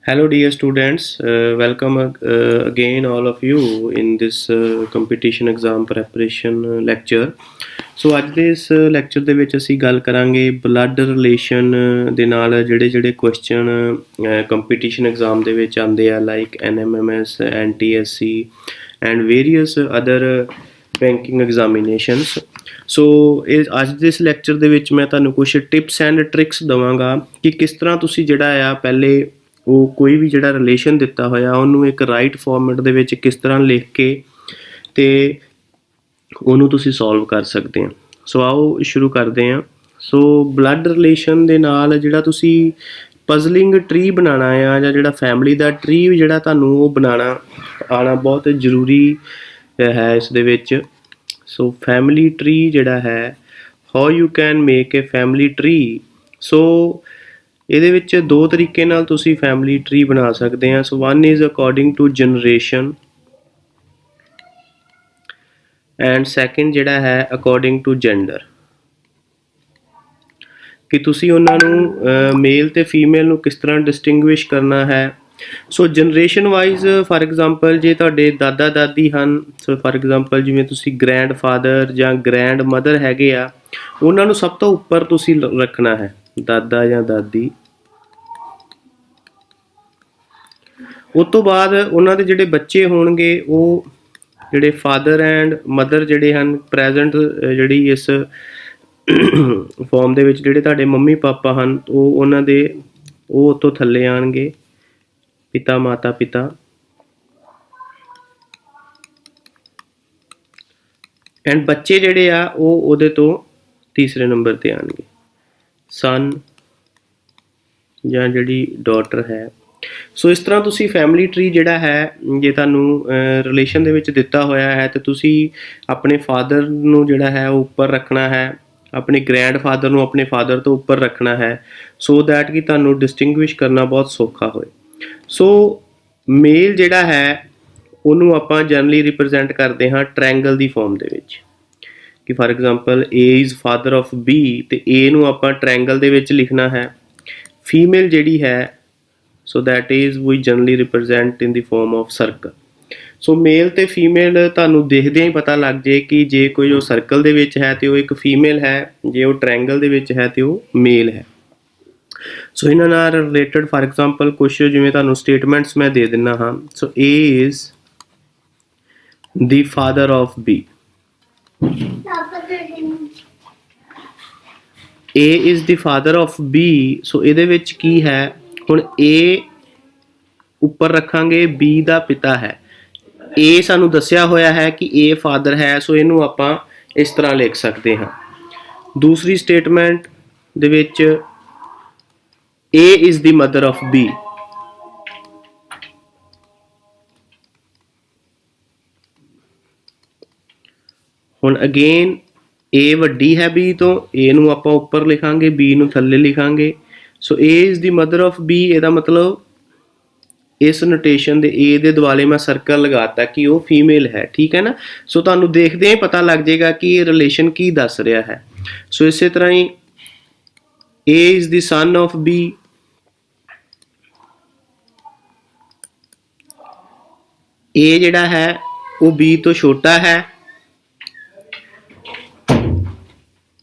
Hello, dear students. Welcome again, all of you, in this competition exam preparation lecture. ਸੋ ਅੱਜ ਦੇ ਇਸ lecture ਦੇ ਵਿੱਚ ਅਸੀਂ ਗੱਲ ਕਰਾਂਗੇ ਬਲੱਡ ਰਿਲੇਸ਼ਨ ਦੇ ਨਾਲ ਜਿਹੜੇ ਕੁਐਸਚਨ ਕੰਪੀਟੀਸ਼ਨ ਐਗਜ਼ਾਮ ਦੇ ਵਿੱਚ ਆਉਂਦੇ ਆ like NMMS NTSC and various other banking examinations. So ਇਹ ਅੱਜ ਦੇ ਇਸ ਲੈਕਚਰ ਦੇ ਵਿੱਚ ਮੈਂ ਤੁਹਾਨੂੰ ਕੁਝ ਟਿਪਸ ਐਂਡ ਟ੍ਰਿਕਸ ਦੇਵਾਂਗਾ ਕਿ ਕਿਸ ਤਰ੍ਹਾਂ ਤੁਸੀਂ ਜਿਹੜਾ ਆ ਪਹਿਲੇ ਉਹ ਕੋਈ ਵੀ ਜਿਹੜਾ ਰਿਲੇਸ਼ਨ ਦਿੱਤਾ ਹੋਇਆ ਉਹਨੂੰ ਇੱਕ ਰਾਈਟ ਫਾਰਮੈਟ ਦੇ ਵਿੱਚ ਕਿਸ ਤਰ੍ਹਾਂ ਲਿਖ ਕੇ ਤੇ ਉਹਨੂੰ ਤੁਸੀਂ ਸੋਲਵ ਕਰ ਸਕਦੇ ਆ। ਸੋ ਆਓ ਸ਼ੁਰੂ ਕਰਦੇ ਆ। ਸੋ ਬਲੱਡ ਰਿਲੇਸ਼ਨ ਦੇ ਨਾਲ ਜਿਹੜਾ ਤੁਸੀਂ ਪਜ਼ਲਿੰਗ ਟਰੀ ਬਣਾਉਣਾ ਆ ਜਾਂ ਜਿਹੜਾ ਫੈਮਿਲੀ ਦਾ ਟਰੀ ਜਿਹੜਾ ਤੁਹਾਨੂੰ ਉਹ ਬਣਾਉਣਾ ਆਉਣਾ ਬਹੁਤ ਜ਼ਰੂਰੀ ਹੈ ਇਸ ਦੇ ਵਿੱਚ। ਸੋ ਫੈਮਿਲੀ ਟਰੀ ਜਿਹੜਾ ਹੈ how you can make a family tree. So ਇਹਦੇ ਵਿੱਚ ਦੋ ਤਰੀਕੇ ਨਾਲ ਤੁਸੀਂ ਫੈਮਿਲੀ ਟਰੀ ਬਣਾ ਸਕਦੇ ਆ। So one is according to generation and second ਜਿਹੜਾ ਹੈ ਅਕੋਰਡਿੰਗ ਟੂ ਜੈਂਡਰ, ਕਿ ਤੁਸੀਂ ਉਹਨਾਂ ਨੂੰ ਮੇਲ ਤੇ ਫੀਮੇਲ ਨੂੰ ਕਿਸ ਤਰ੍ਹਾਂ ਡਿਸਟਿੰਗੁਇਸ਼ ਕਰਨਾ ਹੈ। ਸੋ ਜਨਰੇਸ਼ਨ ਵਾਈਜ਼ ਫਾਰ ਐਗਜ਼ਾਮਪਲ ਜੇ ਤੁਹਾਡੇ ਦਾਦਾ ਦਾਦੀ ਹਨ, ਸੋ ਫਾਰ ਐਗਜ਼ਾਮਪਲ ਜਿਵੇਂ ਤੁਸੀਂ ਗ੍ਰੈਂਡ ਫਾਦਰ ਜਾਂ ਗ੍ਰੈਂਡ ਮਦਰ ਹੈਗੇ ਆ, ਉਹਨਾਂ ਨੂੰ ਸਭ ਤੋਂ ਉੱਪਰ ਤੁਸੀਂ ਰੱਖਣਾ ਹੈ, ਦਾਦਾ ਜਾਂ ਦਾਦੀ। ਉਸ ਤੋਂ ਬਾਅਦ ਉਹਨਾਂ ਦੇ ਜਿਹੜੇ ਬੱਚੇ ਹੋਣਗੇ ਉਹ ਜਿਹੜੇ ਫਾਦਰ ਐਂਡ ਮਦਰ ਜਿਹੜੇ ਹਨ ਪ੍ਰੈਜ਼ੈਂਟ ਜਿਹੜੀ ਇਸ ਫਾਰਮ ਦੇ ਵਿੱਚ ਜਿਹੜੇ ਤੁਹਾਡੇ ਮੰਮੀ ਪਾਪਾ ਹਨ ਉਹ ਉਹਨਾਂ ਦੇ ਉਹ ਉੱਤੋਂ ਥੱਲੇ ਆਣਗੇ, ਪਿਤਾ ਮਾਤਾ ਪਿਤਾ। ਐਂਡ ਬੱਚੇ ਜਿਹੜੇ ਆ ਉਹ ਉਹਦੇ ਤੋਂ ਤੀਸਰੇ ਨੰਬਰ ਤੇ ਆਣਗੇ, ਸਨ ਜਾਂ ਜਿਹੜੀ ਡਾਟਰ ਹੈ। ਸੋ ਇਸ ਤਰ੍ਹਾਂ ਤੁਸੀਂ ਫੈਮਿਲੀ ਟਰੀ ਜਿਹੜਾ ਹੈ ਜੇ ਤੁਹਾਨੂੰ ਰਿਲੇਸ਼ਨ ਦੇ ਵਿੱਚ ਦਿੱਤਾ ਹੋਇਆ ਹੈ ਤੇ ਤੁਸੀਂ ਆਪਣੇ ਫਾਦਰ ਨੂੰ ਜਿਹੜਾ ਹੈ ਉਹ ਉੱਪਰ ਰੱਖਣਾ ਹੈ, ਆਪਣੇ ਗ੍ਰੈਂਡ ਫਾਦਰ ਨੂੰ ਆਪਣੇ ਫਾਦਰ ਤੋਂ ਉੱਪਰ ਰੱਖਣਾ ਹੈ, ਸੋ ਦੈਟ ਕਿ ਤੁਹਾਨੂੰ ਡਿਸਟਿੰਗੁਇਸ਼ ਕਰਨਾ ਬਹੁਤ ਸੌਖਾ ਹੋਏ। ਸੋ ਮੇਲ ਜਿਹੜਾ ਹੈ ਉਹਨੂੰ ਆਪਾਂ ਜਨਰਲੀ ਰਿਪਰੈਜ਼ੈਂਟ ਕਰਦੇ ਹਾਂ ਟ੍ਰਾਇੰਗਲ ਦੀ ਫਾਰਮ ਦੇ ਵਿੱਚ, ਕਿ for example A is father of B ਤੇ A ਨੂੰ ਆਪਾਂ ਟ੍ਰਾਇੰਗਲ ਦੇ ਵਿੱਚ ਲਿਖਣਾ ਹੈ। ਫੀਮੇਲ ਜਿਹੜੀ ਹੈ so that is we generally represent in the form of circle। ਸੋ ਮੇਲ ਤੇ ਫੀਮੇਲ ਤੁਹਾਨੂੰ ਦੇਖਦਿਆਂ ਹੀ ਪਤਾ ਲੱਗ ਜੇ ਕਿ ਜੇ ਕੋਈ ਉਹ ਸਰਕਲ ਦੇ ਵਿੱਚ ਹੈ ਤੇ ਉਹ ਇੱਕ ਫੀਮੇਲ ਹੈ, ਜੇ ਉਹ ਟ੍ਰਾਇੰਗਲ ਦੇ ਵਿੱਚ ਹੈ ਤੇ ਉਹ ਮੇਲ ਹੈ। ਸੋ ਇਹਨਾਂ ਨਾਲ ਰਿਲੇਟਡ ਫਾਰ ਐਗਜ਼ਾਮਪਲ ਕੁਛ ਜਿਵੇਂ ਤੁਹਾਨੂੰ ਸਟੇਟਮੈਂਟਸ ਮੈਂ ਦੇ ਦਿੰਦਾ ਹਾਂ। ਸੋ A is the father of B, A is the father of B। ਸੋ ਇਹਦੇ ਵਿੱਚ ਕੀ ਹੈ, ਹੁਣ A ਉੱਪਰ ਰੱਖਾਂਗੇ B ਦਾ ਪਿਤਾ ਹੈ। A ਸਾਨੂੰ ਦੱਸਿਆ ਹੋਇਆ ਹੈ ਕਿ A ਫਾਦਰ ਹੈ, ਸੋ ਇਹਨੂੰ ਆਪਾਂ ਇਸ ਤਰ੍ਹਾਂ ਲਿਖ ਸਕਦੇ ਹਾਂ। ਦੂਸਰੀ ਸਟੇਟਮੈਂਟ ਦੇ ਵਿੱਚ A is the mother of B। ਹੁਣ ਅਗੇਨ A ਵੱਡੀ ਹੈ B ਤੋਂ, A ਨੂੰ ਆਪਾਂ ਉੱਪਰ ਲਿਖਾਂਗੇ, B ਨੂੰ ਥੱਲੇ ਲਿਖਾਂਗੇ। ਸੋ A is the mother of B, ਇਹਦਾ ਮਤਲਬ ਇਸ ਨੋਟੇਸ਼ਨ ਦੇ A ਦੇ ਦੁਆਲੇ ਮੈਂ ਸਰਕਲ ਲਗਾਤਾ ਕਿ ਉਹ ਫੀਮੇਲ ਹੈ, ਠੀਕ ਹੈ ਨਾ। ਸੋ ਤੁਹਾਨੂੰ ਦੇਖਦੇ ਹੀ ਪਤਾ ਲੱਗ ਜਾਏਗਾ ਕਿ ਇਹ ਰਿਲੇਸ਼ਨ ਕੀ ਦੱਸ ਰਿਹਾ ਹੈ। ਸੋ ਇਸੇ ਤਰ੍ਹਾਂ ਹੀ A is the son of B, A ਜਿਹੜਾ ਹੈ ਉਹ B ਤੋਂ ਛੋਟਾ ਹੈ,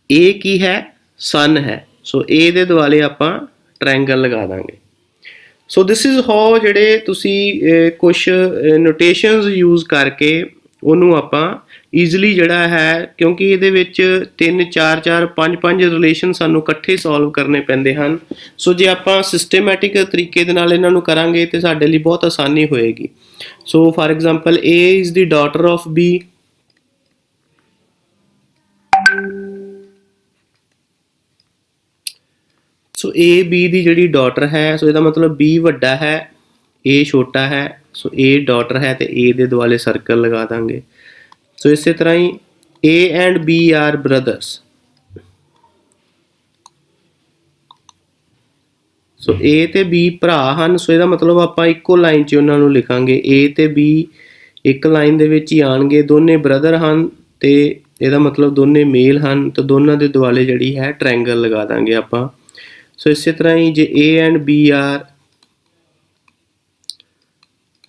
A ਕੀ ਹੈ, ਸਨ ਹੈ। ਸੋ A ਦੇ ਦੁਆਲੇ ਆਪਾਂ ਟ੍ਰਾਇੰਗਲ ਲਗਾ ਦਾਂਗੇ। ਸੋ ਦਿਸ ਇਜ਼ ਹਾਊ ਜਿਹੜੇ ਤੁਸੀਂ ਕੁਛ ਨੋਟੇਸ਼ਨਸ ਯੂਜ਼ ਕਰਕੇ ਉਹਨੂੰ ਆਪਾਂ ਈਜ਼ਲੀ ਜਿਹੜਾ ਹੈ, ਕਿਉਂਕਿ ਇਹਦੇ ਵਿੱਚ 3 4 4 5 5 ਰਿਲੇਸ਼ਨ ਸਾਨੂੰ ਇਕੱਠੇ ਸੋਲਵ ਕਰਨੇ ਪੈਂਦੇ ਹਨ। ਸੋ ਜੇ ਆਪਾਂ ਸਿਸਟੇਮੈਟਿਕ ਤਰੀਕੇ ਦੇ ਨਾਲ ਇਹਨਾਂ ਨੂੰ ਕਰਾਂਗੇ ਤੇ ਸਾਡੇ ਲਈ ਬਹੁਤ ਆਸਾਨੀ ਹੋਏਗੀ। So far example A is the daughter of B, so A B ਦੀ ਜਿਹੜੀ ਡਾਟਰ ਹੈ, ਸੋ ਇਹਦਾ ਮਤਲਬ B ਵੱਡਾ ਹੈ A ਛੋਟਾ ਹੈ, ਸੋ A ਡਾਟਰ ਹੈ ਤੇ A ਦੇ ਦੁਆਲੇ ਸਰਕਲ ਲਗਾ ਦਾਂਗੇ। ਸੋ ਇਸੇ ਤਰ੍ਹਾਂ ਹੀ A and B are brothers, so A ਤੇ B ਭਰਾ ਹਨ, ਸੋ ਇਹਦਾ ਮਤਲਬ ਆਪਾਂ ਇੱਕੋ ਲਾਈਨ 'ਚ ਉਹਨਾਂ ਨੂੰ ਲਿਖਾਂਗੇ, A ਤੇ B ਇੱਕ ਲਾਈਨ ਦੇ ਵਿੱਚ ਹੀ ਆਣਗੇ, ਦੋਨੇ ਬ੍ਰਦਰ ਹਨ ਤੇ ਇਹਦਾ ਮਤਲਬ ਦੋਨੇ ਮੇਲ ਹਨ, ਤਾਂ ਦੋਨਾਂ ਦੇ ਦੁਆਲੇ ਜਿਹੜੀ ਹੈ ਟ੍ਰਾਇੰਗਲ ਲਗਾ ਦਾਂਗੇ ਆਪਾਂ। ਸੋ ਇਸੇ ਤਰ੍ਹਾਂ ਹੀ ਜੇ A and B are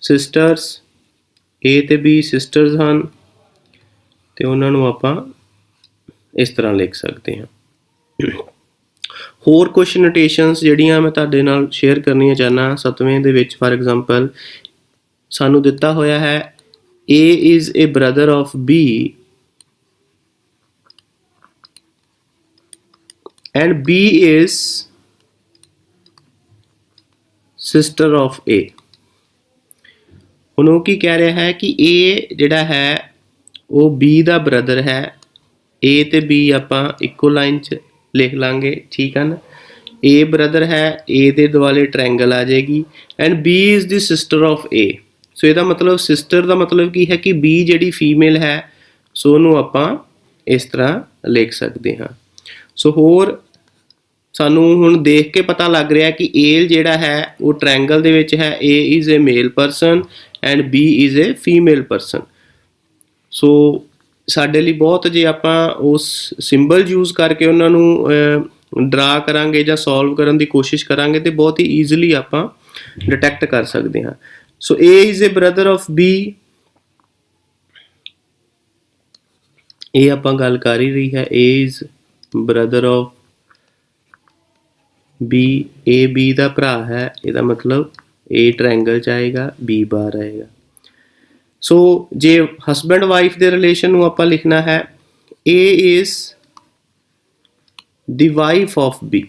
sisters, A ਤੇ B ਸਿਸਟਰਸ ਹਨ ਤੇ ਉਹਨਾਂ ਨੂੰ ਆਪਾਂ ਇਸ ਤਰ੍ਹਾਂ ਲਿਖ ਸਕਦੇ ਹਾਂ। ਹੋਰ ਕੁਛ ਨੋਟੇਸ਼ਨਸ ਜਿਹੜੀਆਂ ਮੈਂ ਤੁਹਾਡੇ ਨਾਲ ਸ਼ੇਅਰ ਕਰਨੀਆਂ ਚਾਹੁੰਦਾ 7ਵੇਂ ਦੇ ਵਿੱਚ, ਫਾਰ ਐਗਜ਼ਾਮਪਲ ਸਾਨੂੰ ਦਿੱਤਾ ਹੋਇਆ ਹੈ A is a brother of B and B is sister of A। ਹੁਣ ਉਹ ਕੀ ਕਹਿ ਰਿਹਾ ਹੈ ਕਿ A ਜਿਹੜਾ ਹੈ ਉਹ B ਦਾ ਬ੍ਰਦਰ ਹੈ। A ਤੇ B ਆਪਾਂ ਇੱਕੋ ਲਾਈਨ 'ਚ ਲਿਖ ਲਾਂਗੇ, ਠੀਕ ਹੈ ਨਾ। A ਬ੍ਰਦਰ ਹੈ, A ਦੇ ਦੁਆਲੇ ਟ੍ਰਾਇੰਗਲ ਆ ਜਾਏਗੀ and B is the sister of A। ਸੋ ਇਹਦਾ ਮਤਲਬ ਸਿਸਟਰ ਦਾ ਮਤਲਬ ਕੀ ਹੈ ਕਿ B ਜਿਹੜੀ ਫੀਮੇਲ ਹੈ ਸੋ ਉਹਨੂੰ ਆਪਾਂ ਇਸ ਤਰ੍ਹਾਂ ਲਿਖ ਸਕਦੇ ਹਾਂ। ਸੋ ਹੋਰ ਸਾਨੂੰ ਹੁਣ ਦੇਖ ਕੇ ਪਤਾ ਲੱਗ ਰਿਹਾ ਕਿ A ਜਿਹੜਾ ਹੈ ਉਹ ਟ੍ਰਾਇੰਗਲ ਦੇ ਵਿੱਚ ਹੈ। A is a male person and B is a female person. So ਸਾਡੇ ਲਈ ਬਹੁਤ, ਜੇ ਆਪਾਂ ਉਸ ਸਿੰਬਲ ਯੂਜ਼ ਕਰਕੇ ਉਹਨਾਂ ਨੂੰ ਡਰਾ ਕਰਾਂਗੇ ਜਾਂ ਸੋਲਵ ਕਰਨ ਦੀ ਕੋਸ਼ਿਸ਼ ਕਰਾਂਗੇ ਤੇ ਬਹੁਤ ਹੀ ਈਜ਼ੀਲੀ ਆਪਾਂ ਡਿਟੈਕਟ ਕਰ ਸਕਦੇ ਹਾਂ। ਸੋ A is A brother of B, ਇਹ ਆਪਾਂ ਗੱਲ ਕਰ ਹੀ ਰਹੀ ਹੈ। A is brother of B, A B ਦਾ ਭਰਾ ਹੈ, ਇਹਦਾ ਮਤਲਬ A ਟ੍ਰਾਇੰਗਲ 'ਚ ਆਏਗਾ, B ਬਾਹਰ ਆਏਗਾ। ਸੋ ਜੇ ਹਸਬੈਂਡ ਵਾਈਫ ਦੇ ਰਿਲੇਸ਼ਨ ਨੂੰ ਆਪਾਂ ਲਿਖਣਾ ਹੈ A is the wife of B।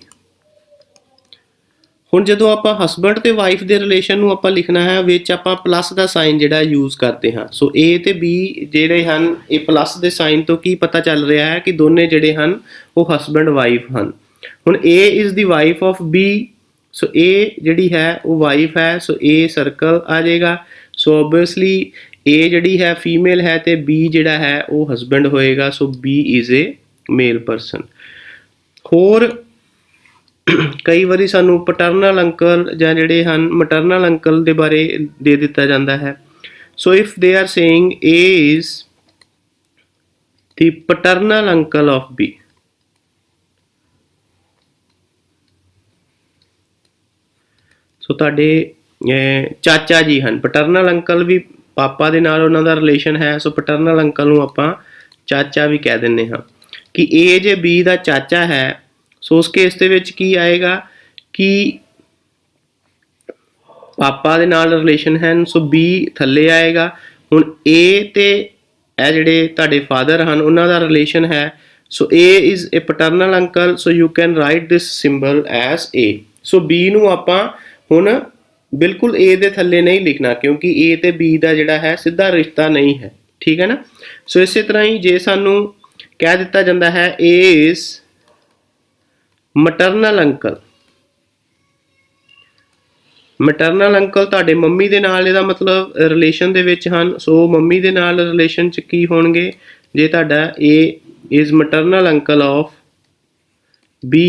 ਹੁਣ ਜਦੋਂ ਆਪਾਂ ਹਸਬੈਂਡ ਤੇ ਵਾਈਫ ਦੇ ਰਿਲੇਸ਼ਨ ਨੂੰ ਆਪਾਂ ਲਿਖਣਾ ਹੈ ਵਿੱਚ ਆਪਾਂ ਪਲੱਸ ਦਾ ਸਾਈਨ ਜਿਹੜਾ ਯੂਜ਼ ਕਰਦੇ ਹਾਂ। ਸੋ A ਤੇ B ਜਿਹੜੇ ਹਨ ਇਹ ਪਲੱਸ ਦੇ ਸਾਈਨ ਤੋਂ ਕੀ ਪਤਾ ਚੱਲ ਰਿਹਾ ਹੈ ਕਿ ਦੋਨੇ ਜਿਹੜੇ ਹਨ ਉਹ ਹਸਬੈਂਡ ਵਾਈਫ ਹਨ। ਹੁਣ A is the wife of B, so A ਜਿਹੜੀ ਹੈ ਉਹ ਵਾਈਫ ਹੈ, ਸੋ A ਸਰਕਲ ਆ ਜਾਏਗਾ। ਸੋ ਓਬਵੀਅਸਲੀ A ਜਿਹੜੀ ਹੈ ਫੀਮੇਲ ਹੈ ਤੇ B ਜਿਹੜਾ ਹੈ ਉਹ ਹਸਬੈਂਡ ਹੋਏਗਾ। So B is a male person. ਹੋਰ ਕਈ ਵਾਰੀ ਸਾਨੂੰ ਪੈਟਰਨਲ ਅੰਕਲ ਜਾਂ ਜਿਹੜੇ ਹਨ ਮਟਰਨਲ ਅੰਕਲ ਦੇ ਬਾਰੇ ਦੇ ਦਿੱਤਾ ਜਾਂਦਾ ਹੈ। ਸੋ if they are saying A is the paternal uncle of B, ਸੋ ਤੁਹਾਡੇ ਚਾਚਾ ਜੀ ਹਨ। ਪੈਟਰਨਲ ਅੰਕਲ ਵੀ ਪਾਪਾ ਦੇ ਨਾਲ ਉਹਨਾਂ ਦਾ ਰਿਲੇਸ਼ਨ ਹੈ, ਸੋ ਪੈਟਰਨਲ ਅੰਕਲ ਨੂੰ ਆਪਾਂ ਚਾਚਾ ਵੀ ਕਹਿ ਦਿੰਦੇ ਹਾਂ। ਕਿ A ਜੇ B ਦਾ ਚਾਚਾ ਹੈ ਸੋ ਉਸ ਕੇਸ ਦੇ ਵਿੱਚ ਕੀ ਆਏਗਾ ਕਿ ਪਾਪਾ ਦੇ ਨਾਲ ਰਿਲੇਸ਼ਨ ਹਨ, ਸੋ B ਥੱਲੇ ਆਏਗਾ। ਹੁਣ A ਤੇ ਇਹ ਜਿਹੜੇ ਤੁਹਾਡੇ ਫਾਦਰ ਹਨ ਉਹਨਾਂ ਦਾ ਰਿਲੇਸ਼ਨ ਹੈ, ਸੋ A is a paternal uncle, so you can write this symbol as A। So B ਨੂੰ ਆਪਾਂ ਹੁਣ ਬਿਲਕੁਲ A ਦੇ ਥੱਲੇ ਨਹੀਂ ਲਿਖਣਾ ਕਿਉਂਕਿ A ਤੇ B ਦਾ ਜਿਹੜਾ ਹੈ ਸਿੱਧਾ ਰਿਸ਼ਤਾ ਨਹੀਂ ਹੈ, ਠੀਕ ਹੈ ਨਾ। ਸੋ ਇਸੇ ਤਰ੍ਹਾਂ ਹੀ ਜੇ ਸਾਨੂੰ ਕਹਿ ਦਿੱਤਾ ਜਾਂਦਾ ਹੈ A is maternal uncle, maternal uncle ਤੁਹਾਡੇ ਮੰਮੀ ਦੇ ਨਾਲ ਇਹਦਾ ਮਤਲਬ ਰਿਲੇਸ਼ਨ ਦੇ ਵਿੱਚ ਹਨ। ਸੋ ਮੰਮੀ ਦੇ ਨਾਲ ਰਿਲੇਸ਼ਨ 'ਚ ਕੀ ਹੋਣਗੇ ਜੇ ਤੁਹਾਡਾ A is maternal uncle of B,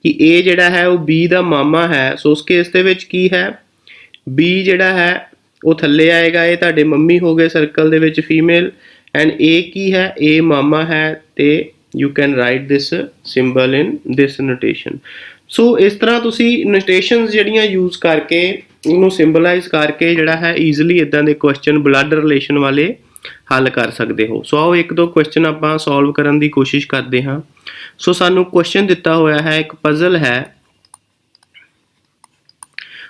ਕਿ A ਜਿਹੜਾ ਹੈ ਉਹ B ਦਾ ਮਾਮਾ ਹੈ। ਸੋ ਉਸ ਕੇਸ ਦੇ ਵਿੱਚ ਕੀ ਹੈ B ਜਿਹੜਾ ਹੈ ਉਹ ਥੱਲੇ ਆਏਗਾ, ਇਹ ਤੁਹਾਡੇ ਮੰਮੀ ਹੋ ਗਏ ਸਰਕਲ ਦੇ ਵਿੱਚ ਫੀਮੇਲ ਐਂਡ A ਕੀ ਹੈ A ਮਾਮਾ ਹੈ ਤੇ you can write this symbol in this notation। ਸੋ ਇਸ ਤਰ੍ਹਾਂ ਤੁਸੀਂ ਨੋਟੇਸ਼ਨਸ ਜਿਹੜੀਆਂ ਯੂਜ਼ ਕਰਕੇ ਉਹਨੂੰ ਸਿੰਬਲਾਈਜ਼ ਕਰਕੇ ਜਿਹੜਾ ਹੈ ਈਜ਼ੀਲੀ ਇੱਦਾਂ ਦੇ ਕੁਐਸਚਨ ਬਲੱਡ ਰਿਲੇਸ਼ਨ ਵਾਲੇ ਹੱਲ ਕਰ ਸਕਦੇ ਹੋ। ਸੋ ਆਓ ਇੱਕ ਦੋ ਕੁਐਸਚਨ ਆਪਾਂ ਸੋਲਵ ਕਰਨ ਦੀ ਕੋਸ਼ਿਸ਼ ਕਰਦੇ ਹਾਂ। ਸੋ ਸਾਨੂੰ ਕੁਐਸਚਨ ਦਿੱਤਾ ਹੋਇਆ ਹੈ, ਇੱਕ ਪਜ਼ਲ ਹੈ।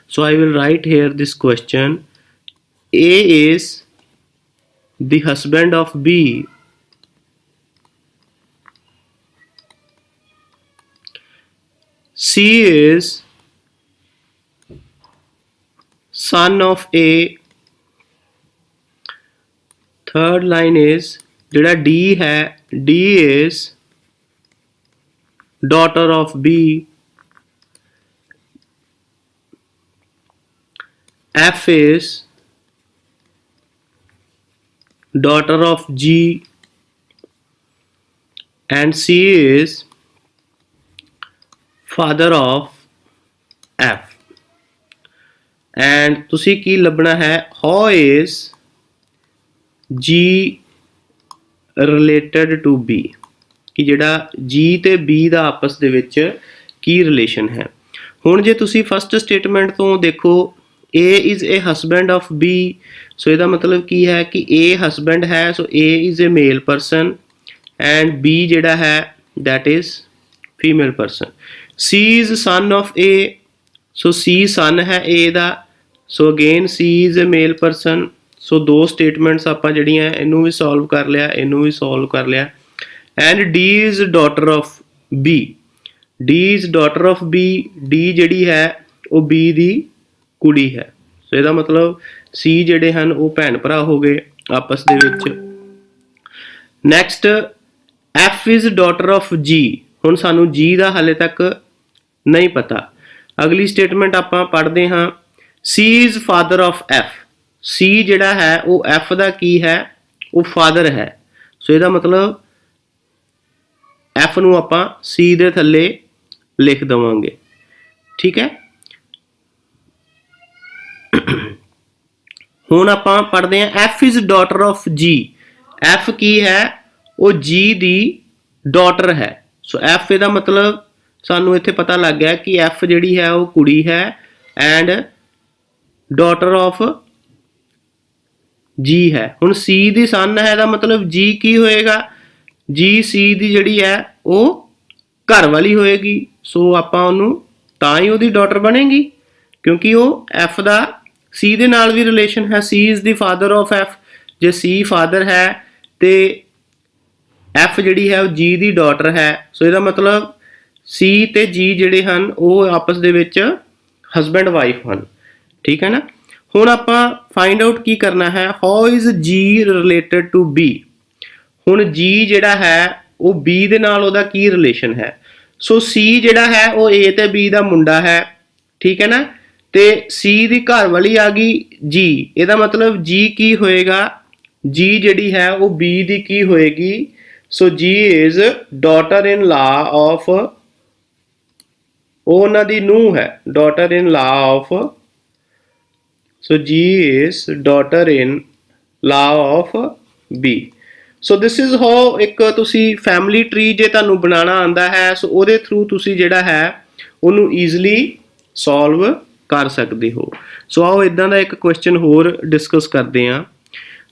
So I will write here this question. A is the husband of B, C is son of A, third line is ਜਿਹੜਾ D ਹੈ D is daughter of B, F is daughter of G and C is father of F। and ਤੁਸੀਂ ਕੀ ਲੱਭਣਾ ਹੈ how is G related to B, ਕਿ ਜਿਹੜਾ G ਤੇ B ਦਾ ਆਪਸ ਦੇ ਵਿੱਚ ਕੀ ਰਿਲੇਸ਼ਨ ਹੈ। ਹੁਣ ਜੇ ਤੁਸੀਂ ਫਸਟ ਸਟੇਟਮੈਂਟ ਤੋਂ ਦੇਖੋ A is a husband of B, सो ਇਹਦਾ मतलब ਕੀ ਹੈ कि A husband है, सो A is a male person and B ਜਿਹੜਾ ਹੈ that is female person. C is son of A, so C son है A the, so again C is a male person. सो दो statements ਆਪਾਂ ਜਿਹੜੀਆਂ ਇਹਨੂੰ ਵੀ solve ਕਰ ਲਿਆ, ਇਹਨੂੰ ਵੀ ਸੋਲਵ ਕਰ ਲਿਆ. And D is daughter of B, D is daughter of B, D ਜਿਹੜੀ ਹੈ ਉਹ B ਦੀ ਕੁੜੀ ਹੈ. ਸੋ ਇਹਦਾ ਮਤਲਬ C ਜਿਹੜੇ ਹਨ ਉਹ ਭੈਣ ਭਰਾ ਹੋ ਗਏ ਆਪਸ ਦੇ ਵਿੱਚ. Next F is daughter of G, ਹੁਣ ਸਾਨੂੰ G ਦਾ ਹਾਲੇ ਤੱਕ ਨਹੀਂ ਪਤਾ. ਅਗਲੀ ਸਟੇਟਮੈਂਟ ਆਪਾਂ ਪੜ੍ਹਦੇ ਹਾਂ. C is father of F, C ਜਿਹੜਾ ਹੈ ਉਹ F ਦਾ ਕੀ ਹੈ, ਉਹ ਫਾਦਰ ਹੈ. ਸੋ ਇਹਦਾ ਮਤਲਬ F ਨੂੰ ਆਪਾਂ C ਦੇ ਥੱਲੇ ਲਿਖ ਦੇਵਾਂਗੇ. ਠੀਕ ਹੈ, ਹੁਣ ਆਪਾਂ ਪੜ੍ਹਦੇ ਹਾਂ F is daughter of G, F ਕੀ ਹੈ, ਉਹ G ਦੀ ਡਾਟਰ ਹੈ. ਸੋ F ਇਹਦਾ ਮਤਲਬ ਸਾਨੂੰ ਇੱਥੇ ਪਤਾ ਲੱਗ ਗਿਆ ਕਿ F ਜਿਹੜੀ ਹੈ ਉਹ ਕੁੜੀ ਹੈ ਐਂਡ ਡਾਟਰ ਆਫ G ਹੈ. ਹੁਣ C ਦੀ ਸਨ ਹੈ, ਇਹਦਾ ਮਤਲਬ G ਕੀ ਹੋਏਗਾ, G C ਦੀ ਜਿਹੜੀ ਹੈ ਉਹ ਘਰ ਵਾਲੀ ਹੋਏਗੀ. ਸੋ ਆਪਾਂ ਉਹਨੂੰ ਤਾਂ ਹੀ ਉਹਦੀ ਡਾਟਰ ਬਣੇਗੀ ਕਿਉਂਕਿ ਉਹ F ਦਾ C ਦੇ ਨਾਲ ਵੀ ਰਿਲੇਸ਼ਨ ਹੈ. C is the father of F, ਜੇ C ਫਾਦਰ ਹੈ ਤੇ F ਜਿਹੜੀ ਹੈ ਉਹ G ਦੀ ਡਾਟਰ ਹੈ. ਸੋ ਇਹਦਾ ਮਤਲਬ C ਤੇ G ਜਿਹੜੇ ਹਨ ਉਹ ਆਪਸ ਦੇ ਵਿੱਚ ਹਸਬੈਂਡ ਵਾਈਫ ਹਨ. ਠੀਕ ਹੈ ਨਾ. ਹੁਣ ਆਪਾਂ ਫਾਈਂਡ ਆਊਟ ਕੀ ਕਰਨਾ ਹੈ, how is G related to B. ਹੁਣ G ਜਿਹੜਾ ਹੈ ਉਹ B ਦੇ ਨਾਲ ਉਹਦਾ ਕੀ ਰਿਲੇਸ਼ਨ ਹੈ. ਸੋ C ਜਿਹੜਾ ਹੈ ਉਹ A ਤੇ B ਦਾ ਮੁੰਡਾ ਹੈ. ਠੀਕ ਹੈ ਨਾ. ਤੇ C ਦੀ ਘਰ ਵਾਲੀ ਆ ਗਈ G, ਇਹਦਾ ਮਤਲਬ G ਕੀ ਹੋਏਗਾ, G ਜਿਹੜੀ ਹੈ ਉਹ B ਦੀ ਕੀ ਹੋਏਗੀ. ਸੋ G is daughter in law of, ਉਹ ਉਹਨਾਂ ਦੀ ਨੂੰਹ ਹੈ, daughter in law of. So G is daughter in law of B. So this is how ਇੱਕ ਤੁਸੀਂ ਫੈਮਿਲੀ ਟਰੀ ਜੇ ਤੁਹਾਨੂੰ ਬਣਾਉਣਾ ਆਉਂਦਾ ਹੈ ਸੋ ਉਹਦੇ ਥਰੂ ਤੁਸੀਂ ਜਿਹੜਾ ਹੈ ਉਹਨੂੰ ਈਜ਼ਲੀ ਸੋਲਵ ਕਰ ਸਕਦੇ ਹੋ. ਸੋ ਆਓ ਇੱਦਾਂ ਦਾ ਇੱਕ ਕੁਐਸਚਨ ਹੋਰ ਡਿਸਕਸ ਕਰਦੇ ਹਾਂ.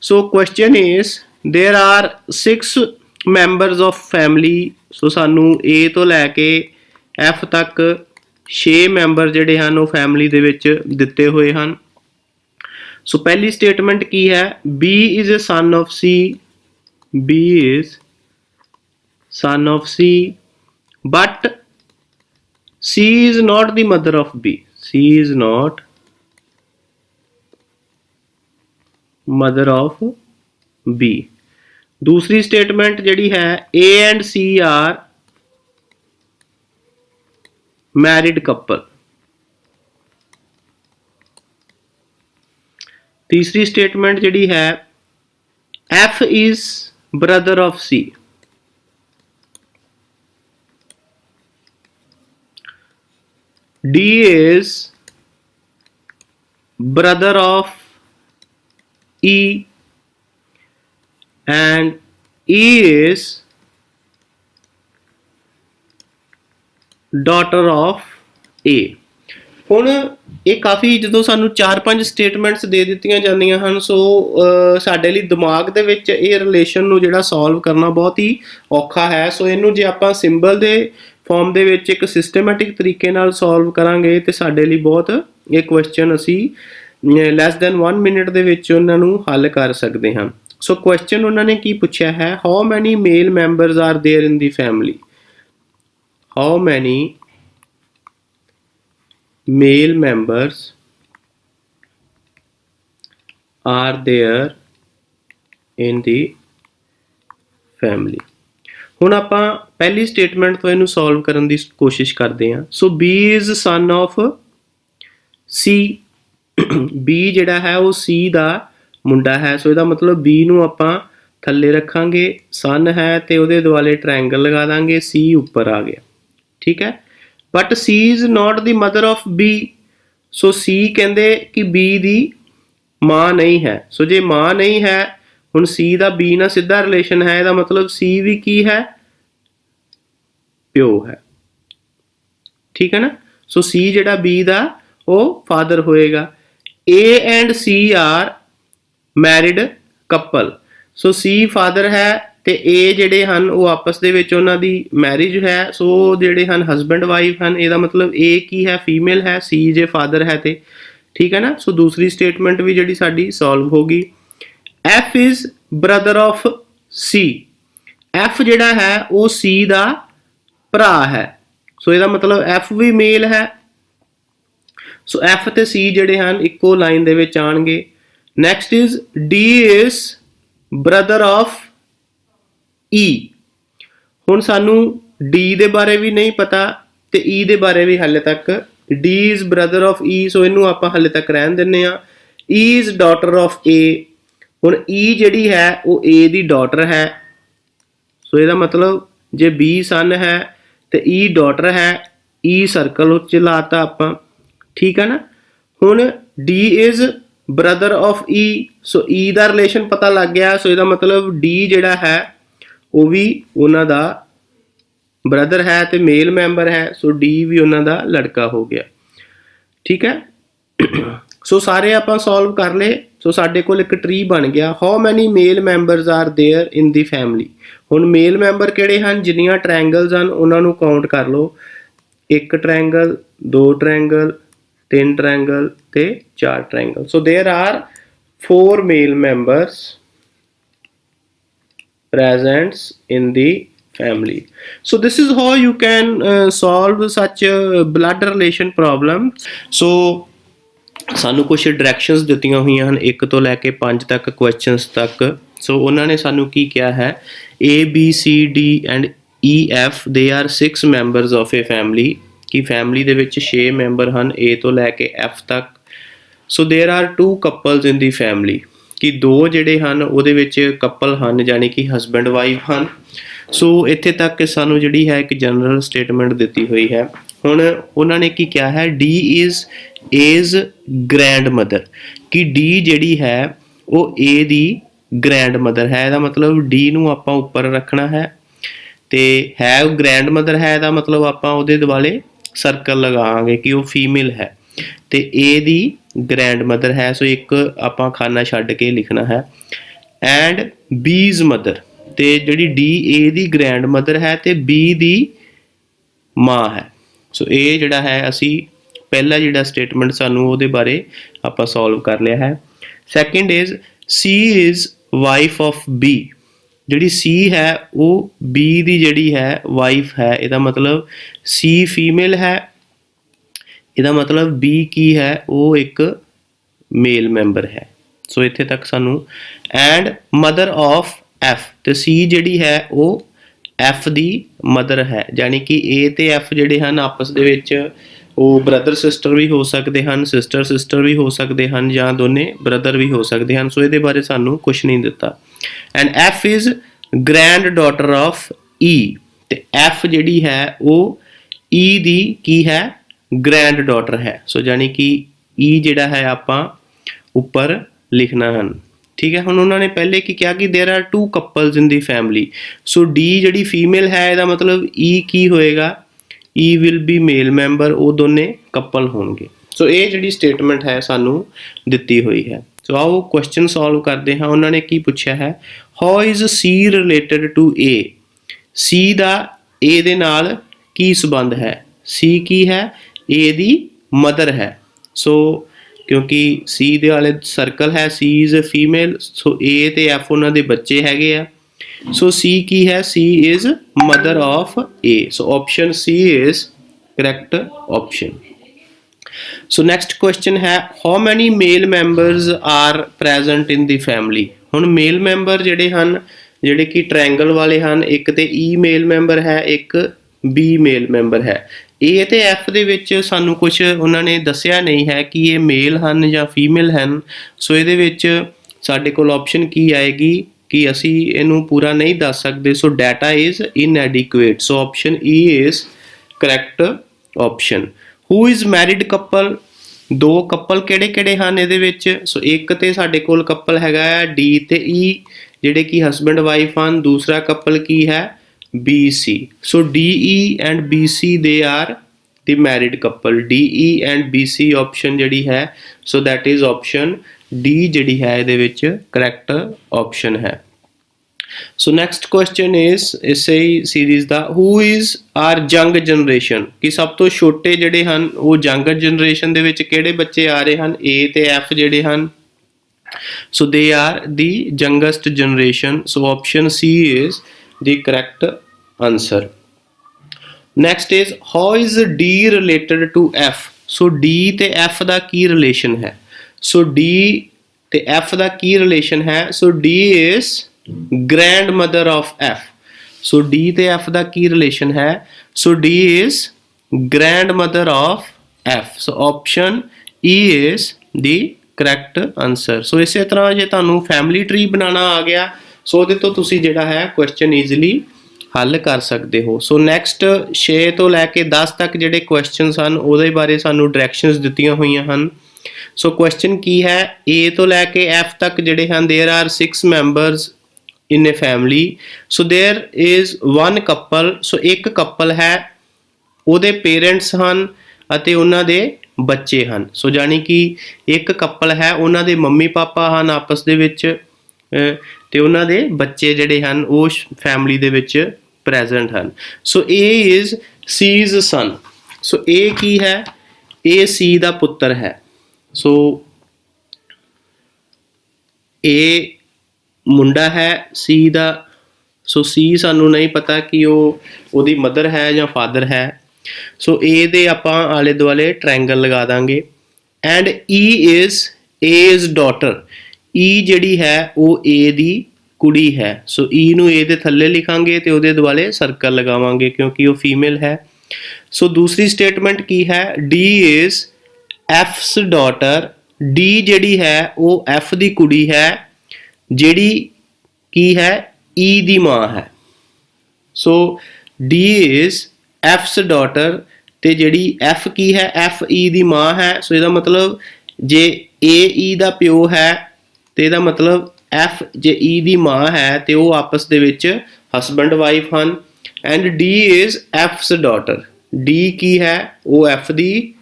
So question is there are 6 members of family. So ਸਾਨੂੰ A ਤੋਂ ਲੈ ਕੇ F ਤੱਕ 6 ਮੈਂਬਰ ਜਿਹੜੇ ਹਨ ਉਹ ਫੈਮਿਲੀ ਦੇ ਵਿੱਚ ਦਿੱਤੇ ਹੋਏ ਹਨ. ਸੋ ਪਹਿਲੀ ਸਟੇਟਮੈਂਟ ਕੀ ਹੈ, B is a son of C, B is son of C, but C is not the mother of B, C is not mother of B. दूसरी स्टेटमेंट ਜਿਹੜੀ ਹੈ A and C are married couple. तीसरी statement ਜਿਹੜੀ ਹੈ F is brother of C. D is brother of E and E is daughter of A. ਹੁਣ ਇਹ ਕਾਫੀ ਜਦੋਂ ਸਾਨੂੰ 4-5 ਸਟੇਟਮੈਂਟਸ ਦੇ ਦਿੱਤੀਆਂ ਜਾਂਦੀਆਂ ਹਨ ਸੋ ਸਾਡੇ ਲਈ ਦਿਮਾਗ ਦੇ ਵਿੱਚ ਇਹ ਰਿਲੇਸ਼ਨ ਨੂੰ ਜਿਹੜਾ ਸੋਲਵ ਕਰਨਾ ਬਹੁਤ ਹੀ ਔਖਾ ਹੈ. ਸੋ ਇਹਨੂੰ ਜੇ ਆਪਾਂ ਸਿੰਬਲ ਦੇ ਫਾਰਮ ਦੇ ਵਿੱਚ ਇੱਕ ਸਿਸਟਮੈਟਿਕ ਤਰੀਕੇ ਨਾਲ ਸੋਲਵ ਕਰਾਂਗੇ ਤੇ ਸਾਡੇ ਲਈ ਬਹੁਤ ਇਹ ਕੁਐਸਚਨ ਅਸੀਂ ਲੈਸ ਦੈਨ 1 ਮਿੰਟ ਦੇ ਵਿੱਚ ਉਹਨਾਂ ਨੂੰ ਹੱਲ ਕਰ ਸਕਦੇ ਹਾਂ. ਸੋ ਕੁਐਸਚਨ ਉਹਨਾਂ ਨੇ ਕੀ ਪੁੱਛਿਆ ਹੈ, how many male members are there in the family, how many male members are there in the family. ਹੁਣ ਆਪਾਂ ਪਹਿਲੀ ਸਟੇਟਮੈਂਟ ਤੋਂ ਇਹਨੂੰ ਸੋਲਵ ਕਰਨ ਦੀ ਕੋਸ਼ਿਸ਼ ਕਰਦੇ ਹਾਂ. ਸੋ B is son of C, B ਜਿਹੜਾ ਹੈ ਉਹ C ਦਾ ਮੁੰਡਾ ਹੈ. ਸੋ ਇਹਦਾ ਮਤਲਬ B ਨੂੰ ਆਪਾਂ ਥੱਲੇ ਰੱਖਾਂਗੇ, son ਹੈ ਤੇ ਉਹਦੇ ਦੁਆਲੇ ਟ੍ਰਾਇੰਗਲ ਲਗਾ ਦਾਂਗੇ, C ਉੱਪਰ ਆ ਗਿਆ. ਠੀਕ ਹੈ. But C is not the mother of B. So C ਕਹਿੰਦੇ ਕਿ B ਦੀ ਮਾਂ ਨਹੀਂ ਹੈ. ਸੋ ਜੇ ਮਾਂ ਨਹੀਂ ਹੈ ਹੁਣ C ਦਾ B ਨਾਲ ਸਿੱਧਾ ਰਿਲੇਸ਼ਨ ਹੈ, ਇਹਦਾ ਮਤਲਬ C ਵੀ ਕੀ ਹੈ, ਪਿਓ ਹੈ. ਠੀਕ ਹੈ ਨਾ. ਸੋ C ਜਿਹੜਾ B ਦਾ ਉਹ ਫਾਦਰ ਹੋਏਗਾ. A and C are married couple. So C father ਹੈ ਤੇ ਏ ਜਿਹੜੇ ਹਨ ਉਹ ਆਪਸ ਦੇ ਵਿੱਚ ਉਹਨਾਂ ਦੀ ਮੈਰਿਜ ਹੈ। ਸੋ ਜਿਹੜੇ ਹਨ ਹਸਬੈਂਡ ਵਾਈਫ ਹਨ, ਇਹਦਾ ਮਤਲਬ ਏ ਕੀ ਹੈ, ਫੀਮੇਲ ਹੈ, ਸੀ ਜੇ ਫਾਦਰ ਹੈ ਤੇ ਠੀਕ ਹੈ ਨਾ। ਸੋ ਦੂਸਰੀ ਸਟੇਟਮੈਂਟ ਵੀ ਜਿਹੜੀ ਸਾਡੀ ਸੋਲਵ ਹੋ ਗਈ। F is brother of C. F ਜਿਹੜਾ ਹੈ ਉਹ ਸੀ ਦਾ ਭਰਾ ਹੈ। ਸੋ ਇਹਦਾ ਮਤਲਬ ਐਫ ਵੀ ਮੇਲ ਹੈ। ਸੋ ਐਫ ਤੇ ਸੀ ਜਿਹੜੇ ਹਨ ਇੱਕੋ ਲਾਈਨ ਦੇ ਵਿੱਚ ਆਣਗੇ। Next is D is brother of E. ਹੁਣ ਸਾਨੂੰ ਡੀ ਦੇ ਬਾਰੇ ਵੀ ਨਹੀਂ ਪਤਾ ਤੇ ਈ ਦੇ ਬਾਰੇ ਵੀ ਹਾਲੇ ਤੱਕ। ਡੀ ਇਜ਼ ਬ੍ਰਦਰ ਆਫ ਈ, ਸੋ ਇਹਨੂੰ ਆਪਾਂ ਹਾਲੇ ਤੱਕ ਰਹਿਣ ਦਿੰਦੇ ਹਾਂ। ਈ ਇਜ਼ ਡਾਟਰ ਆਫ ਏ। ਹੁਣ ਈ ਜਿਹੜੀ ਹੈ ਉਹ ਏ ਦੀ ਡਾਟਰ ਹੈ। ਸੋ ਇਹਦਾ ਮਤਲਬ ਜੇ ਬੀ ਸਨ ਹੈ ਤੇ ਈ ਡਾਟਰ ਹੈ। ਈ ਸਰਕਲ ਉੱਚ ਲਾਤਾ ਆਪਾਂ, ਠੀਕ ਹੈ ਨਾ। ਹੁਣ D is brother of E, so E the relation ਪਤਾ ਲੱਗ ਗਿਆ। ਸੋ ਇਹਦਾ ਮਤਲਬ ਡੀ ਜਿਹੜਾ ਹੈ ਉਹ ਵੀ ਉਹਨਾਂ ਦਾ ਬ੍ਰਦਰ ਹੈ ਤੇ ਮੇਲ ਮੈਂਬਰ ਹੈ। ਸੋ ਡੀ ਵੀ ਉਹਨਾਂ ਦਾ ਲੜਕਾ ਹੋ ਗਿਆ, ਠੀਕ ਹੈ। ਸੋ ਸਾਰੇ ਆਪਾਂ ਸੋਲਵ ਕਰ ਲਏ। ਸੋ ਸਾਡੇ ਕੋਲ ਇੱਕ ਟਰੀ ਬਣ ਗਿਆ। How many male members are there in the family. ਹੁਣ ਮੇਲ ਮੈਂਬਰ ਕਿਹੜੇ ਹਨ, ਜਿੰਨੀਆਂ ਟਰਾਇੰਗਲਸ ਹਨ ਉਹਨਾਂ ਨੂੰ ਕਾਊਂਟ ਕਰ ਲਓ। 1 ਟਰਾਇੰਗਲ, 2 ਟਰਾਇੰਗਲ, 3 ਟਰਾਇੰਗਲ ਤੇ 4 triangle. So there are 4 male members present in the family. So this is how you can solve such a blood relation problem. So ਸਾਨੂੰ ਕੁਝ ਡਾਇਰੈਕਸ਼ਨਸ ਦਿੱਤੀਆਂ ਹੋਈਆਂ ਹਨ 1 ਤੋਂ ਲੈ ਕੇ 5 ਤੱਕ ਕੁਐਸਚਨਸ ਤੱਕ। ਸੋ ਉਹਨਾਂ ਨੇ ਸਾਨੂੰ ਕੀ ਕਿਹਾ ਹੈ, A B C D and E F they are 6 members of a family, ਕਿ ਫੈਮਿਲੀ ਦੇ ਵਿੱਚ 6 ਮੈਂਬਰ ਹਨ A ਤੋਂ ਲੈ ਕੇ F ਤੱਕ। So there are 2 couples in the family, ਕਿ 2 ਜਿਹੜੇ ਹਨ ਉਹਦੇ ਵਿੱਚ ਕਪਲ ਹਨ, ਯਾਨੀ ਕਿ ਹਸਬੈਂਡ ਵਾਈਫ ਹਨ। ਸੋ ਇੱਥੇ ਤੱਕ ਸਾਨੂੰ ਜਿਹੜੀ ਹੈ ਇੱਕ ਜਨਰਲ ਸਟੇਟਮੈਂਟ ਦਿੱਤੀ ਹੋਈ ਹੈ। ਹੁਣ ਉਹਨਾਂ ਨੇ ਕੀ ਕਿਹਾ ਹੈ, ਡੀ ਇਜ਼ ਗ੍ਰੈਂਡ ਮਦਰ, ਕਿ ਡੀ ਜਿਹੜੀ ਹੈ ਉਹ ਏ ਦੀ ਗ੍ਰੈਂਡ ਮਦਰ ਹੈ। ਇਹਦਾ ਮਤਲਬ ਡੀ ਨੂੰ ਆਪਾਂ ਉੱਪਰ ਰੱਖਣਾ ਹੈ ਤੇ ਹੈ ਉਹ ਗ੍ਰੈਂਡ ਮਦਰ ਹੈ, ਇਹਦਾ ਮਤਲਬ ਆਪਾਂ ਉਹਦੇ ਦੁਆਲੇ ਸਰਕਲ ਲਗਾਵਾਂਗੇ ਕਿ ਉਹ ਫੀਮੇਲ ਹੈ ਤੇ ਏ ਦੀ ਗ੍ਰੈਂਡ ਮਦਰ ਹੈ। ਸੋ ਇੱਕ ਆਪਾਂ ਖਾਨਾ ਛੱਡ ਕੇ ਲਿਖਣਾ ਹੈ। ਐਂਡ ਬੀਜ਼ ਮਦਰ, ਤੇ ਜਿਹੜੀ D A the grand mother ਹੈ ਤੇ ਬੀ ਦੀ ਮਾਂ ਹੈ। ਸੋ ਇਹ ਜਿਹੜਾ ਹੈ ਅਸੀਂ ਪਹਿਲਾ ਜਿਹੜਾ ਸਟੇਟਮੈਂਟ ਸਾਨੂੰ ਉਹਦੇ ਬਾਰੇ ਆਪਾਂ ਸੋਲਵ ਕਰ ਲਿਆ ਹੈ। Second is C is wife of B. ਜਿਹੜੀ ਸੀ ਹੈ ਉਹ ਬੀ ਦੀ ਜਿਹੜੀ ਹੈ ਵਾਈਫ ਹੈ। ਇਹਦਾ ਮਤਲਬ ਸੀ ਫੀਮੇਲ ਹੈ, ਇਹਦਾ ਮਤਲਬ ਬੀ ਕੀ ਹੈ, ਉਹ ਇੱਕ ਮੇਲ ਮੈਂਬਰ ਹੈ। ਸੋ ਇੱਥੇ ਤੱਕ ਸਾਨੂੰ। ਐਂਡ ਮਦਰ ਆਫ ਐਫ, ਤੇ ਸੀ ਜਿਹੜੀ ਹੈ ਉਹ ਐਫ ਦੀ ਮਦਰ ਹੈ, ਯਾਨੀ ਕਿ ਏ ਤੇ ਐਫ ਜਿਹੜੇ ਹਨ ਆਪਸ ਦੇ ਵਿੱਚ ਉਹ ਬ੍ਰਦਰ ਸਿਸਟਰ ਵੀ ਹੋ ਸਕਦੇ ਹਨ, ਸਿਸਟਰ ਵੀ ਹੋ ਸਕਦੇ ਹਨ, ਜਾਂ ਦੋਨੇ ਬ੍ਰਦਰ ਵੀ ਹੋ ਸਕਦੇ ਹਨ। ਸੋ ਇਹਦੇ ਬਾਰੇ ਸਾਨੂੰ ਕੁਝ ਨਹੀਂ ਦਿੱਤਾ। And F is granddaughter of E, ਤੇ ਐਫ ਜਿਹੜੀ ਹੈ ਉਹ ਈ ਦੀ ਕੀ ਹੈ, ਗ੍ਰੈਂਡ ਡਾਟਰ ਹੈ। ਸੋ ਯਾਨੀ ਕਿ ਈ ਜਿਹੜਾ ਹੈ ਆਪਾਂ ਉੱਪਰ ਲਿਖਣਾ ਹਨ, ਠੀਕ ਹੈ। ਹੁਣ ਉਹਨਾਂ ਨੇ ਪਹਿਲੇ ਕੀ ਕਿਹਾ ਕਿ there are 2 couples in the family। So D ਜਿਹੜੀ ਫੀਮੇਲ ਹੈ, ਇਹਦਾ ਮਤਲਬ ਈ ਕੀ ਹੋਏਗਾ, E will be male member, ਉਹ ਦੋਨੇ ਕਪਲ ਹੋਣਗੇ। ਸੋ ਇਹ ਜਿਹੜੀ ਸਟੇਟਮੈਂਟ ਹੈ ਸਾਨੂੰ ਦਿੱਤੀ ਹੋਈ ਹੈ। ਸੋ ਆਓ ਕੁਐਸਚਨ ਸੋਲਵ ਕਰਦੇ ਹਾਂ। ਉਹਨਾਂ ਨੇ ਕੀ ਪੁੱਛਿਆ ਹੈ, how is C related to A. C ਦਾ ਏ ਦੇ ਨਾਲ ਕੀ ਸੰਬੰਧ ਹੈ। ਸੀ ਕੀ ਹੈ, ਏ ਦੀ ਮਦਰ ਹੈ। ਸੋ ਕਿਉਂਕਿ ਸੀ ਦੇ ਵਾਲੇ ਸਰਕਲ ਹੈ, ਸੀ ਇਜ਼ ਫੀਮੇਲ, ਸੋ ਏ ਤੇ ਐਫ ਉਹਨਾਂ ਦੇ ਬੱਚੇ ਹੈਗੇ ਆ। ਸੋ ਸੀ ਕੀ ਹੈ, C is mother of A. So option C is correct option. So next question ਹੈ, how many male members are present in the family. ਹੁਣ ਮੇਲ ਮੈਂਬਰ ਜਿਹੜੇ ਹਨ, ਜਿਹੜੇ ਕਿ ਟ੍ਰਾਇੰਗਲ ਵਾਲੇ ਹਨ, ਇੱਕ ਤੇ ਈ ਮੇਲ ਮੈਂਬਰ ਹੈ, ਇੱਕ ਬੀ ਮੇਲ ਮੈਂਬਰ ਹੈ। ਏ ਤੇ ਐਫ ਦੇ ਵਿੱਚ ਸਾਨੂੰ ਕੁਝ ਉਹਨਾਂ ਨੇ ਦੱਸਿਆ ਨਹੀਂ ਹੈ ਕਿ ਇਹ ਮੇਲ ਹਨ ਜਾਂ ਫੀਮੇਲ ਹਨ। ਸੋ ਇਹਦੇ ਵਿੱਚ ਸਾਡੇ ਕੋਲ ਆਪਸ਼ਨ ਕੀ ਆਏਗੀ ਕਿ ਅਸੀਂ ਇਹਨੂੰ ਪੂਰਾ ਨਹੀਂ ਦੱਸ ਸਕਦੇ। So data is inadequate. So option E is correct option. Who is married couple, 2 couple ਕਿਹੜੇ ਕਿਹੜੇ ਹਨ ਇਹਦੇ ਵਿੱਚ। ਸੋ ਇੱਕ ਤੇ ਸਾਡੇ ਕੋਲ ਕਪਲ ਹੈਗਾ ਹੈ ਡੀ ਤੇ ਈ, ਜਿਹੜੇ ਕਿ ਹਸਬੈਂਡ ਵਾਈਫ ਹਨ। ਦੂਸਰਾ ਕਪਲ ਕੀ ਹੈ, BC। So DE and BC they are the married couple. D, E and B, C option ਜਿਹੜੀ ਹੈ, so that is option D ਜਿਹੜੀ ਹੈ ਇਹਦੇ ਵਿੱਚ correct option ਹੈ. So next question is ਇਸੇ series the, who is our young generation, ਕਿ ਸਭ ਤੋਂ ਛੋਟੇ ਜਿਹੜੇ ਹਨ ਉਹ younger generation ਦੇ ਵਿੱਚ ਕਿਹੜੇ ਬੱਚੇ ਆ ਰਹੇ ਹਨ? A ਤੇ F ਜਿਹੜੇ ਹਨ, so they are the youngest generation, so option C is the correct answer. Next is, how is D related to F, so D ਤੇ F ਦਾ ਕੀ relation ਹੈ? so D ਤੇ F ਦਾ ਕੀ relation ਹੈ? so D is grandmother of F, so D ਤੇ F ਦਾ ਕੀ relation ਹੈ? so D is grandmother of F, so option E is the correct answer. so ਇਸੇ ਤਰ੍ਹਾਂ ਜੇ ਤੁਹਾਨੂੰ family tree ਬਣਾਉਣਾ ਆ ਗਿਆ, so ਉਹਦੇ ਤੋਂ ਤੁਸੀਂ ਜਿਹੜਾ ਹੈ question easily ਹੱਲ ਕਰ ਸਕਦੇ ਹੋ. ਸੋ ਨੈਕਸਟ 6 ਤੋਂ ਲੈ ਕੇ 10 ਤੱਕ ਜਿਹੜੇ ਕੁਐਸਚਨਸ ਹਨ ਉਹਦੇ ਬਾਰੇ ਸਾਨੂੰ ਡਾਇਰੈਕਸ਼ਨਸ ਦਿੱਤੀਆਂ ਹੋਈਆਂ ਹਨ. ਸੋ ਕੁਐਸਚਨ ਕੀ ਹੈ? A ਤੋਂ ਲੈ ਕੇ F ਤੱਕ ਜਿਹੜੇ ਹਨ, there are 6 members in a family, so there is one couple, so ਇੱਕ ਕਪਲ ਹੈ, ਉਹਦੇ ਪੇਰੈਂਟਸ ਹਨ ਅਤੇ ਉਹਨਾਂ ਦੇ ਬੱਚੇ ਹਨ. ਸੋ ਜਾਣੀ ਕਿ ਇੱਕ ਕਪਲ ਹੈ, ਉਹਨਾਂ ਦੇ ਮੰਮੀ ਪਾਪਾ ਹਨ ਆਪਸ ਦੇ ਵਿੱਚ ਤੇ ਉਹਨਾਂ ਦੇ ਬੱਚੇ ਜਿਹੜੇ ਹਨ ਉਹ ਫੈਮਿਲੀ ਦੇ ਵਿੱਚ ਪ੍ਰੈਜ਼ੈਂਟ ਹਨ. ਸੋ A is C's son, so A ਕੀ ਹੈ? A C ਦਾ ਪੁੱਤਰ ਹੈ. ਸੋ A ਮੁੰਡਾ ਹੈ C ਦਾ, ਸੋ C ਸਾਨੂੰ ਨਹੀਂ ਪਤਾ ਕਿ ਉਹ ਉਹਦੀ ਮਦਰ ਹੈ ਜਾਂ ਫਾਦਰ ਹੈ. ਸੋ A ਦੇ ਆਪਾਂ ਆਲੇ ਦੁਆਲੇ ਟ੍ਰਾਇੰਗਲ ਲਗਾ ਦਾਂਗੇ. And E is A's daughter, E ਜਿਹੜੀ ਹੈ ਉਹ A ਦੀ ਕੁੜੀ ਹੈ. ਸੋ E ਨੂੰ A ਦੇ ਥੱਲੇ ਲਿਖਾਂਗੇ ਤੇ ਉਹਦੇ ਦੁਆਲੇ ਸਰਕਲ ਲਗਾਵਾਂਗੇ ਕਿਉਂਕਿ ਉਹ ਫੀਮੇਲ ਹੈ. ਸੋ ਦੂਸਰੀ ਸਟੇਟਮੈਂਟ ਕੀ ਹੈ? D is F's daughter, D ਜਿਹੜੀ ਹੈ ਉਹ F ਦੀ ਕੁੜੀ ਹੈ ਜਿਹੜੀ ਕੀ ਹੈ? E ਦੀ ਮਾਂ ਹੈ. ਸੋ D is F's daughter ਤੇ ਜਿਹੜੀ F ਕੀ ਹੈ? F E ਦੀ ਮਾਂ ਹੈ. ਸੋ ਇਹਦਾ ਮਤਲਬ ਜੇ A E ਦਾ ਪਿਓ ਹੈ ਤੇ ਇਹਦਾ ਮਤਲਬ F ਜੇ E ਦੀ ਮਾਂ ਹੈ ਤੇ ਉਹ ਆਪਸ ਦੇ ਵਿੱਚ ਹਸਬੈਂਡ ਵਾਈਫ ਹਨ. And D is F's daughter, D ਕੀ ਹੈ? ਉਹ F ਦੀ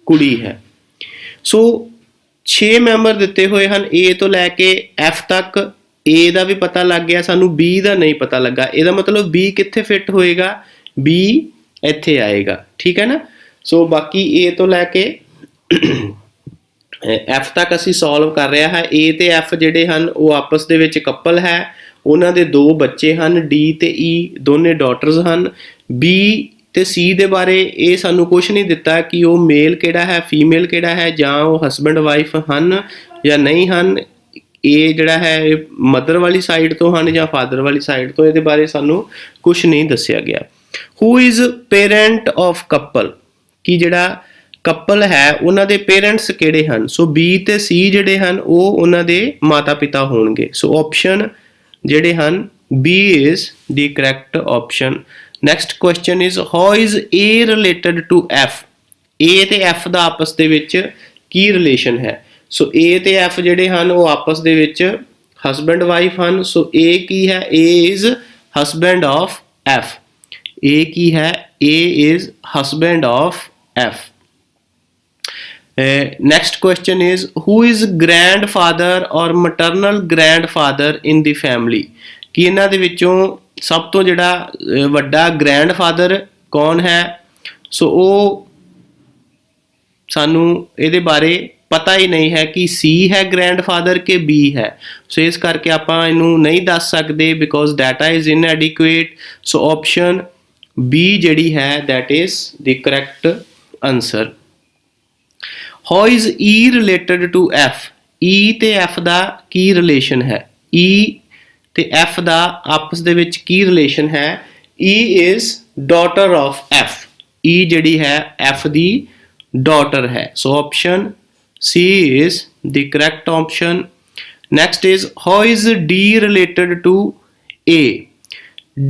ਕੁੜੀ ਹੈ. ਸੋ 6 ਮੈਂਬਰ ਦਿੱਤੇ ਹੋਏ ਹਨ A ਤੋਂ ਲੈ ਕੇ F ਤੱਕ. A ਦਾ ਵੀ ਪਤਾ ਲੱਗ ਗਿਆ ਸਾਨੂੰ, B ਦਾ ਨਹੀਂ ਪਤਾ ਲੱਗਾ. ਇਹਦਾ ਮਤਲਬ B ਕਿੱਥੇ ਫਿੱਟ ਹੋਏਗਾ? B ਇੱਥੇ ਆਏਗਾ, ਠੀਕ ਹੈ ਨਾ. ਸੋ ਬਾਕੀ A ਤੋਂ ਲੈ ਕੇ F ਤੱਕ ਅਸੀਂ ਸੋਲਵ ਕਰ ਰਿਹਾ ਹੈ. A ਤੇ F ਜਿਹੜੇ ਹਨ ਉਹ ਆਪਸ ਦੇ ਵਿੱਚ ਕਪਲ ਹੈ, ਉਹਨਾਂ ਦੇ 2 ਬੱਚੇ ਹਨ, D ਤੇ E ਦੋਨੇ ਡਾਟਰਸ ਹਨ. B ਤੇ C ਦੇ ਬਾਰੇ ਇਹ ਸਾਨੂੰ ਕੁਛ ਨਹੀਂ ਦਿੱਤਾ ਕਿ ਉਹ ਮੇਲ ਕਿਹੜਾ ਹੈ, ਫੀਮੇਲ ਕਿਹੜਾ ਹੈ, ਜਾਂ ਉਹ ਹਸਬੈਂਡ ਵਾਈਫ ਹਨ ਜਾਂ ਨਹੀਂ ਹਨ. ਇਹ ਜਿਹੜਾ ਹੈ ਇਹ ਮਦਰ ਵਾਲੀ ਸਾਈਡ ਤੋਂ ਹਨ ਜਾਂ ਫਾਦਰ ਵਾਲੀ ਸਾਈਡ ਤੋਂ, ਇਹਦੇ ਬਾਰੇ ਸਾਨੂੰ ਕੁਛ ਨਹੀਂ ਦੱਸਿਆ ਗਿਆ. Who is parent of couple, ਕਿ ਜਿਹੜਾ ਕਪਲ ਹੈ ਉਹਨਾਂ ਦੇ ਪੇਰੈਂਟਸ ਕਿਹੜੇ ਹਨ? ਸੋ B ਤੇ C ਜਿਹੜੇ ਹਨ ਉਹ ਉਹਨਾਂ ਦੇ ਮਾਤਾ ਪਿਤਾ ਹੋਣਗੇ. ਸੋ ਆਪਸ਼ਨ ਜਿਹੜੇ ਹਨ B is the correct option. Next question is, how is A related to F? A ਤੇ F ਦਾ ਆਪਸ ਦੇ ਵਿੱਚ ਕੀ ਰਿਲੇਸ਼ਨ ਹੈ? ਸੋ A ਤੇ F ਜਿਹੜੇ ਹਨ ਉਹ ਆਪਸ ਦੇ ਵਿੱਚ ਹਸਬੈਂਡ ਵਾਈਫ ਹਨ. ਸੋ A ਕੀ ਹੈ? A is husband of F. A ਕੀ ਹੈ? A is husband of F. Next question is, who is grandfather or maternal grandfather in the family? ਕਿ ਇਹਨਾਂ ਦੇ ਵਿੱਚੋਂ ਸਭ ਤੋਂ ਜਿਹੜਾ ਵੱਡਾ grandfather ਕੌਣ ਹੈ? ਸੋ ਉਹ ਸਾਨੂੰ ਇਹਦੇ ਬਾਰੇ ਪਤਾ ਹੀ ਨਹੀਂ ਹੈ ਕਿ C ਹੈ grandfather ਕਿ B ਹੈ. ਸੋ ਇਸ ਕਰਕੇ ਆਪਾਂ ਇਹਨੂੰ ਨਹੀਂ ਦੱਸ ਸਕਦੇ because data is inadequate. So option B ਜਿਹੜੀ ਹੈ that is the correct answer. How is E related to F? E ਤੇ F ਦਾ ਕੀ ਰਿਲੇਸ਼ਨ ਹੈ? E ਤੇ F ਦਾ ਆਪਸ ਦੇ ਵਿੱਚ ਕੀ ਰਿਲੇਸ਼ਨ ਹੈ? E is daughter of F. E ਜਿਹੜੀ ਹੈ F ਦੀ daughter ਹੈ. So option C is the correct option. Next is, how is D related to A?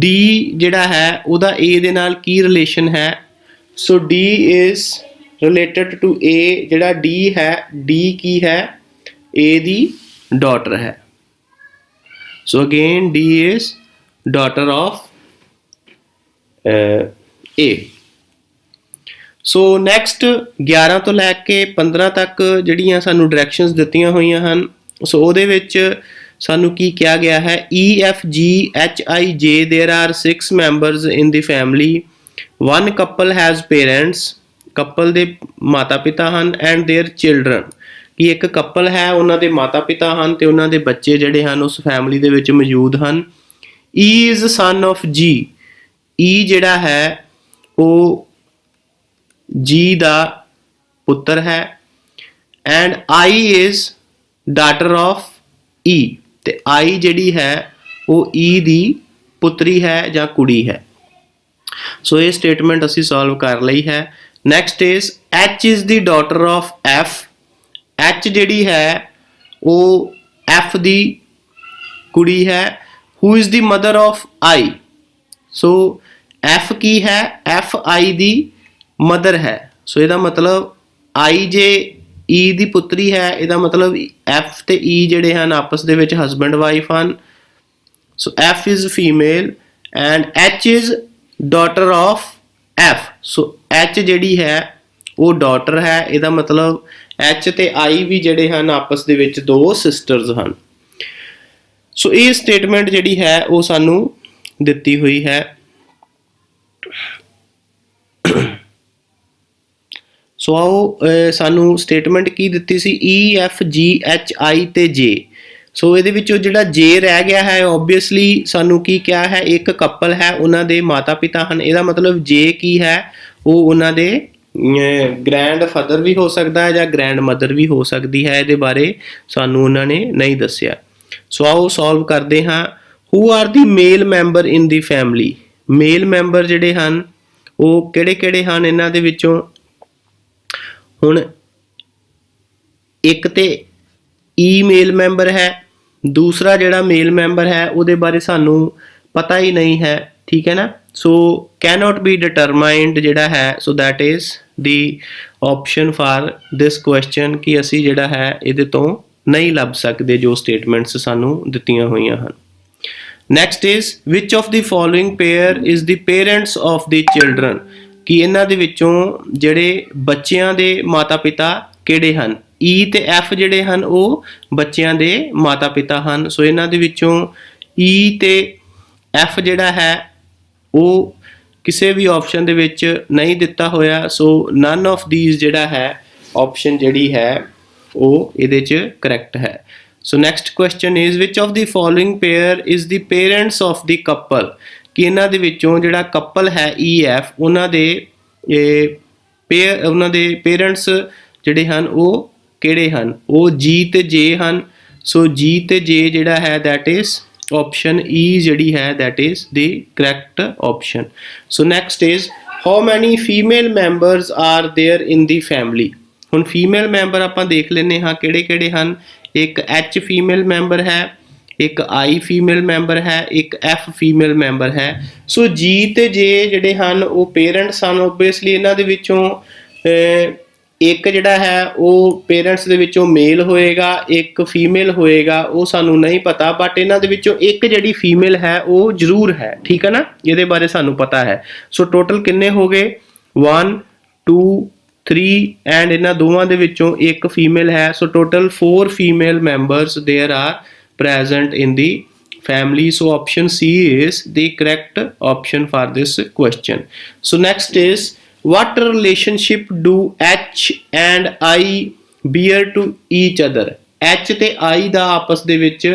D ਜਿਹੜਾ ਹੈ ਉਹਦਾ A ਦੇ ਨਾਲ ਕੀ ਰਿਲੇਸ਼ਨ ਹੈ? So D is related to A, ਜਿਹੜਾ D ਹੈ, D ਕੀ ਹੈ? A ਦੀ daughter ਹੈ. So again D is daughter of A. So next 11 ਤੋਂ ਲੈ ਕੇ 15 ਤੱਕ ਜਿਹੜੀਆਂ ਸਾਨੂੰ ਡਾਇਰੈਕਸ਼ਨਸ ਦਿੱਤੀਆਂ ਹੋਈਆਂ ਹਨ, ਸੋ ਉਹਦੇ ਵਿੱਚ ਸਾਨੂੰ ਕੀ ਕਿਹਾ ਗਿਆ ਹੈ, EFGHIJ there are 6 members in the family, one couple has parents, couple ਦੇ ਮਾਤਾ ਪਿਤਾ ਹਨ, ਐਂਡ देयर ਚਿਲਡਰਨ, ਕਿ ਇੱਕ ਕਪਲ ਹੈ, ਉਹਨਾਂ ਦੇ ਮਾਤਾ ਪਿਤਾ ਹਨ ਤੇ ਉਹਨਾਂ ਦੇ ਬੱਚੇ ਜਿਹੜੇ ਹਨ ਉਸ ਫੈਮਿਲੀ ਦੇ ਵਿੱਚ ਮੌਜੂਦ ਹਨ। E is son of G, E ਜਿਹੜਾ ਹੈ ਉਹ G ਦਾ ਪੁੱਤਰ ਹੈ, and I is daughter of E, ਤੇ I ਜਿਹੜੀ ਹੈ ਉਹ E ਦੀ ਪੁੱਤਰੀ ਹੈ ਜਾਂ ਕੁੜੀ ਹੈ। ਸੋ ਇਹ ਸਟੇਟਮੈਂਟ ਅਸੀਂ ਸੋਲਵ ਕਰ ਲਈ ਹੈ। Next is H is the daughter of F, H ਜਿਹੜੀ ਹੈ ਉਹ F ਦੀ ਕੁੜੀ ਹੈ। Who is the mother of I, so F ਕੀ ਹੈ, F I ਦੀ ਮਦਰ ਹੈ। ਸੋ ਇਹਦਾ ਮਤਲਬ I ਜੇ E ਦੀ ਪੁੱਤਰੀ ਹੈ, ਇਹਦਾ ਮਤਲਬ F ਤੇ E ਜਿਹੜੇ ਹਨ ਆਪਸ ਦੇ ਵਿੱਚ ਹਸਬੈਂਡ ਵਾਈਫ ਹਨ। ਸੋ F is female and H is daughter of F, so H ਜਿਹੜੀ ਹੈ ਉਹ ਡਾਟਰ ਹੈ, ਇਹਦਾ ਮਤਲਬ H ਤੇ I ਵੀ ਜਿਹੜੇ ਹਨ ਆਪਸ ਦੇ ਵਿੱਚ ਦੋ ਸਿਸਟਰਸ ਹਨ। ਸੋ ਇਹ ਸਟੇਟਮੈਂਟ ਜਿਹੜੀ ਹੈ ਉਹ ਸਾਨੂੰ ਦਿੱਤੀ ਹੋਈ ਹੈ। ਸੋ ਆਓ ਸਾਨੂੰ ਸਟੇਟਮੈਂਟ ਕੀ ਦਿੱਤੀ ਸੀ, EFGHI ਤੇ J। ਸੋ ਇਹਦੇ ਵਿੱਚੋਂ ਜਿਹੜਾ J ਰਹਿ ਗਿਆ ਹੈ, ਓਬਵੀਅਸਲੀ ਸਾਨੂੰ ਕੀ ਕਿਹਾ ਹੈ, ਇੱਕ ਕਪਲ ਹੈ, ਉਹਨਾਂ ਦੇ ਮਾਤਾ ਪਿਤਾ ਹਨ, ਇਹਦਾ ਮਤਲਬ J ਕੀ ਹੈ ਉਹ ਉਹਨਾਂ ਦੇ ਗ੍ਰੈਂਡ ਫਾਦਰ ਵੀ ਹੋ ਸਕਦਾ ਹੈ ਜਾਂ ਗ੍ਰੈਂਡ ਮਦਰ ਵੀ ਹੋ ਸਕਦੀ ਹੈ, ਇਹਦੇ ਬਾਰੇ ਸਾਨੂੰ ਉਹਨਾਂ ਨੇ ਨਹੀਂ ਦੱਸਿਆ। ਸੋ ਆਓ ਸੋਲਵ ਕਰਦੇ ਹਾਂ। Who are the male member in the family, male member ਜਿਹੜੇ ਹਨ ਉਹ ਕਿਹੜੇ ਕਿਹੜੇ ਹਨ ਇਹਨਾਂ ਦੇ ਵਿੱਚੋਂ। ਹੁਣ ਇੱਕ ਤੇ E ਮੇਲ ਮੈਂਬਰ ਹੈ, ਦੂਸਰਾ ਜਿਹੜਾ ਮੇਲ ਮੈਂਬਰ ਹੈ ਉਹਦੇ ਬਾਰੇ ਸਾਨੂੰ ਪਤਾ ਹੀ ਨਹੀਂ ਹੈ, ਠੀਕ ਹੈ ਨਾ। ਸੋ cannot be determined ਜਿਹੜਾ ਹੈ, ਸੋ that is the option for this question, ਕਿ ਅਸੀਂ ਜਿਹੜਾ ਹੈ ਇਹਦੇ ਤੋਂ ਨਹੀਂ ਲੱਭ ਸਕਦੇ ਜੋ ਸਟੇਟਮੈਂਟਸ ਸਾਨੂੰ ਦਿੱਤੀਆਂ ਹੋਈਆਂ ਹਨ। Next is which of the following pair is the parents of the children, ਕਿ ਇਹਨਾਂ ਦੇ ਵਿੱਚੋਂ ਜਿਹੜੇ ਬੱਚਿਆਂ ਦੇ ਮਾਤਾ ਪਿਤਾ ਕਿਹੜੇ ਹਨ। E ਤੇ F ਜਿਹੜੇ ਹਨ ਉਹ ਬੱਚਿਆਂ ਦੇ ਮਾਤਾ ਪਿਤਾ ਹਨ। ਸੋ ਇਹਨਾਂ ਦੇ ਵਿੱਚੋਂ E ਤੇ F ਜਿਹੜਾ ਹੈ ਉਹ ਕਿਸੇ ਵੀ ਆਪਸ਼ਨ ਦੇ ਵਿੱਚ ਨਹੀਂ ਦਿੱਤਾ ਹੋਇਆ। ਸੋ none of these ਜਿਹੜਾ ਹੈ ਆਪਸ਼ਨ ਜਿਹੜੀ ਹੈ ਉਹ ਇਹਦੇ 'ਚ ਕਰੈਕਟ ਹੈ। ਸੋ next question is which of the following pair is the parents of the couple, ਕਿ ਇਹਨਾਂ ਦੇ ਵਿੱਚੋਂ ਜਿਹੜਾ ਕਪਲ ਹੈ EF ਉਹਨਾਂ ਦੇ ਪੇਰੈਂਟਸ ਜਿਹੜੇ ਹਨ ਉਹ ਕਿਹੜੇ ਹਨ, ਉਹ G ਤੇ J ਹਨ। ਸੋ G ਤੇ J ਜਿਹੜਾ ਹੈ that is option E ਜਿਹੜੀ ਹੈ that is the correct option. So next is how many female members are there in the family, ਹੁਣ ਫੀਮੇਲ ਮੈਂਬਰ ਆਪਾਂ ਦੇਖ ਲੈਂਦੇ ਹਾਂ ਕਿਹੜੇ ਕਿਹੜੇ ਹਨ। ਇੱਕ H ਫੀਮੇਲ ਮੈਂਬਰ ਹੈ, ਇੱਕ I ਫੀਮੇਲ ਮੈਂਬਰ ਹੈ, ਇੱਕ F ਫੀਮੇਲ ਮੈਂਬਰ ਹੈ। ਸੋ G ਤੇ J ਜਿਹੜੇ ਹਨ ਉਹ ਪੇਰੈਂਟਸ ਹਨ, ਓਬਵੀਅਸਲੀ ਇਹਨਾਂ ਦੇ ਵਿੱਚੋਂ ਇੱਕ ਜਿਹੜਾ ਹੈ ਉਹ ਪੇਰੈਂਟਸ ਦੇ ਵਿੱਚੋਂ ਮੇਲ ਹੋਏਗਾ, ਇੱਕ ਫੀਮੇਲ ਹੋਏਗਾ, ਉਹ ਸਾਨੂੰ ਨਹੀਂ ਪਤਾ, ਬਟ ਇਹਨਾਂ ਦੇ ਵਿੱਚੋਂ ਇੱਕ ਜਿਹੜੀ ਫੀਮੇਲ ਹੈ ਉਹ ਜ਼ਰੂਰ ਹੈ, ਠੀਕ ਹੈ ਨਾ, ਇਹਦੇ ਬਾਰੇ ਸਾਨੂੰ ਪਤਾ ਹੈ। ਸੋ ਟੋਟਲ ਕਿੰਨੇ ਹੋ ਗਏ, 1 2 3 ਐਂਡ ਇਹਨਾਂ ਦੋਵਾਂ ਦੇ ਵਿੱਚੋਂ ਇੱਕ ਫੀਮੇਲ ਹੈ। So total 4 female members there are present in the family. So option C is the correct option for this question. So next is what relationship do H and I bear to each other, H ਤੇ I ਦਾ ਆਪਸ ਦੇ ਵਿੱਚ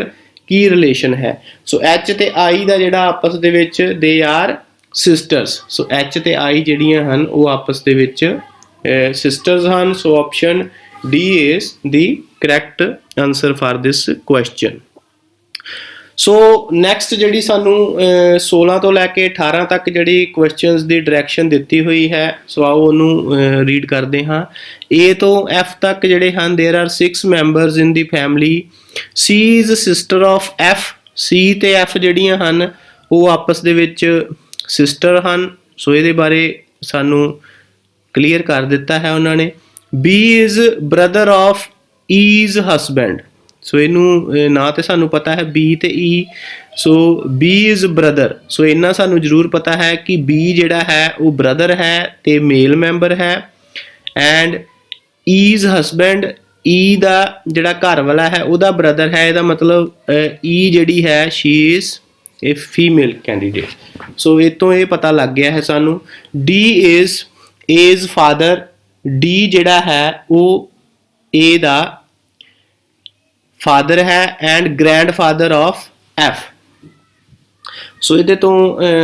ਕੀ relation ਹੈ। ਸੋ H ਤੇ I ਦਾ ਜਿਹੜਾ ਆਪਸ ਦੇ ਵਿੱਚ they are sisters, so H ਤੇ I ਜਿਹੜੀਆਂ ਹਨ ਉਹ ਆਪਸ ਦੇ ਵਿੱਚ sisters ਹਨ। ਸੋ option D is the correct answer for this question. So next ਜਿਹੜੀ ਸਾਨੂੰ 16 ਤੋਂ ਲੈ ਕੇ 18 ਤੱਕ ਜਿਹੜੀ ਕੁਐਸਚਨਸ ਦੀ ਡਾਇਰੈਕਸ਼ਨ ਦਿੱਤੀ ਹੋਈ ਹੈ, ਸੋ ਆਓ ਉਹਨੂੰ ਰੀਡ ਕਰਦੇ ਹਾਂ। A ਤੋਂ F ਤੱਕ ਜਿਹੜੇ ਹਨ there are 6 members in the family. C is sister of F, C ਤੇ F ਜਿਹੜੀਆਂ ਹਨ ਉਹ ਆਪਸ ਦੇ ਵਿੱਚ ਸਿਸਟਰ ਹਨ। ਸੋ ਇਹਦੇ ਬਾਰੇ ਸਾਨੂੰ ਕਲੀਅਰ ਕਰ ਦਿੱਤਾ ਹੈ ਉਹਨਾਂ ਨੇ। B is brother of E's husband, सो इनू ना तो सानू पता है बी ते ई। सो बी इज़ ब्रदर, सो इन्ना सानू जरूर पता है कि बी जिहड़ा है वो ब्रदर है ते मेल मैंबर है। एंड ईज हसबैंड, ई दा जिहड़ा घर वाला है उहदा ब्रदर है, इहदा मतलब ई जिहड़ी है she is a female candidate. So ये तो ये पता लग गया है सानू। डी इज़ फादर, डी जिहड़ा है वो ए दा फादर है and grandfather of F. So ये तो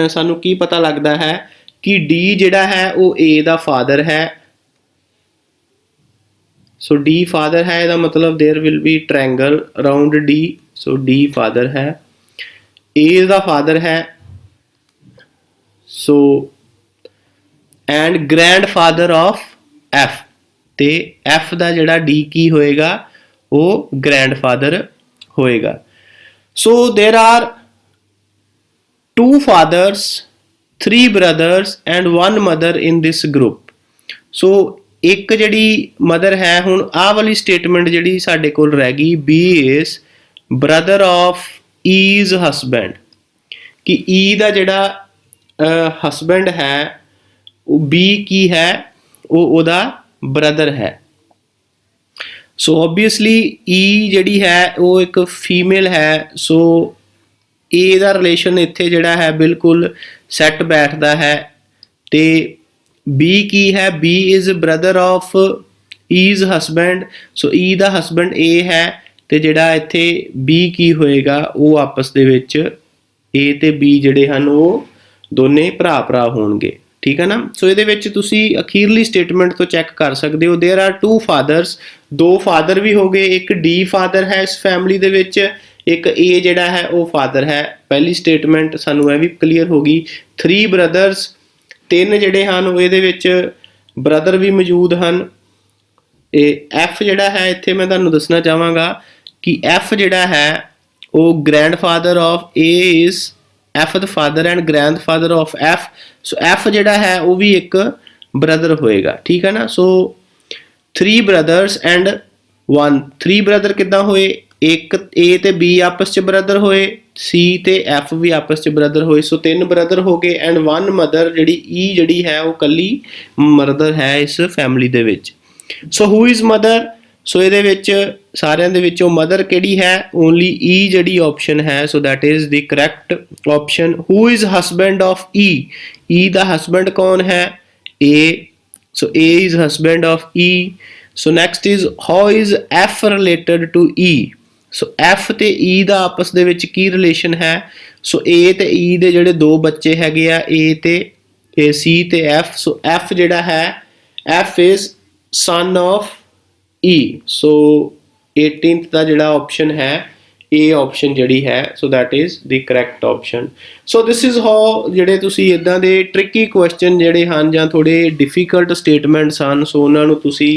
सानू की पता लगता है कि डी जिहड़ा है वो ए दा फादर है। सो डी फादर है, इसका मतलब there will be triangle around D. So D father है, ए दा फादर है। So and grandfather of F, ते एफ दा जिहड़ा डी की होएगा वो ग्रैंड फादर होएगा। So there are 2 fathers, 3 brothers and 1 mother in this group। सो एक जिहड़ी मदर है, हुण आह वाली स्टेटमेंट जिहड़ी साडे कोल रह गई, B is brother of E's husband, कि ई दा जिहड़ा हसबैंड है वो बी की है, वो ओदा ब्रदर है। सो ऑब्वियसली ई जिहड़ी है वो एक फीमेल है। सो ए दा रिलेशन इत्थे जिहड़ा है बिल्कुल सैट बैठदा है। ते बी की है, B is brother of E's husband. So E दा हसबैंड ए है, ते जिहड़ा इत्थे बी की होएगा वो आपस दे विच ए ते बी जिहड़े हन वो दोने भरा भरा होणगे। ठीक है ना। सो इहदे विच तुसीं अखीरली स्टेटमेंट तो चैक कर सकते हो। देयर आर 2 फादर्स, 2 फादर भी हो गए, एक डी फादर है इस फैमिली दे विच, एक ए जिहड़ा है वो फादर है। पहली स्टेटमेंट सानू ये भी क्लीयर हो गई। 3 ब्रदर्स, 3 जिहड़े हन इहदे विच ब्रदर भी मौजूद हन। एफ जिहड़ा है इत्थे मैं तुहानू दसना चाहांगा कि एफ जिहड़ा है वो grandfather of A is F the father and grandfather of F. So F जिहड़ा है वो भी एक ब्रदर होएगा। ठीक है ना। सो 3 ब्रदर्स एंड 1, 3 ब्रदर किद्दां होए, एक ए ते बी आपस च ब्रदर होए, सी ते एफ भी आपस च ब्रदर होए। सो 3 ब्रदर हो गए एंड 1 मदर जिहड़ी ई जिहड़ी है वो कल्ली मदर है इस फैमिली दे विच। So who is mother, so इहदे विच सारियां दे विचों मदर किहड़ी है, ओनली ई जिहड़ी ऑप्शन है। So that is the correct option. Who is husband of E, E दा हसबैंड कौन है, A. So A is husband of E. So next is how is F related to E. So F ते E दा आपस दे विच की relation है। सो ए ते ई दे जिहड़े 2 बच्चे हैगे आ, ए ते सी ते एफ। सो एफ जिहड़ा है, F is son of E. So 18th दा जिहड़ा ऑप्शन है ए ऑप्शन जिहड़ी है, so that is the correct option. So this is how जिहड़े तुसीं इदां दे ट्रिकी क्वेश्चन जिहड़े हन जां थोड़े डिफिकल्ट स्टेटमेंट्स हन, सो उन्हां नूं तुसीं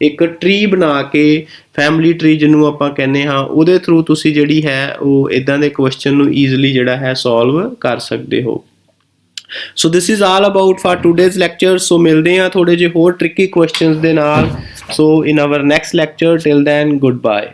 एक ट्री बना के, फैमिली ट्री जिन्हों आपां कहने हाँ, उहदे थ्रू तुसीं जिहड़ी है वो इदां दे क्वेश्चन नूं ईजली जिहड़ा है सॉल्व कर सकते हो। So this is all about for today's lecture. So मिलते हैं थोड़े जे होर ट्रिकी क्वेश्चनस दे नाल। So in our next lecture, till then good bye.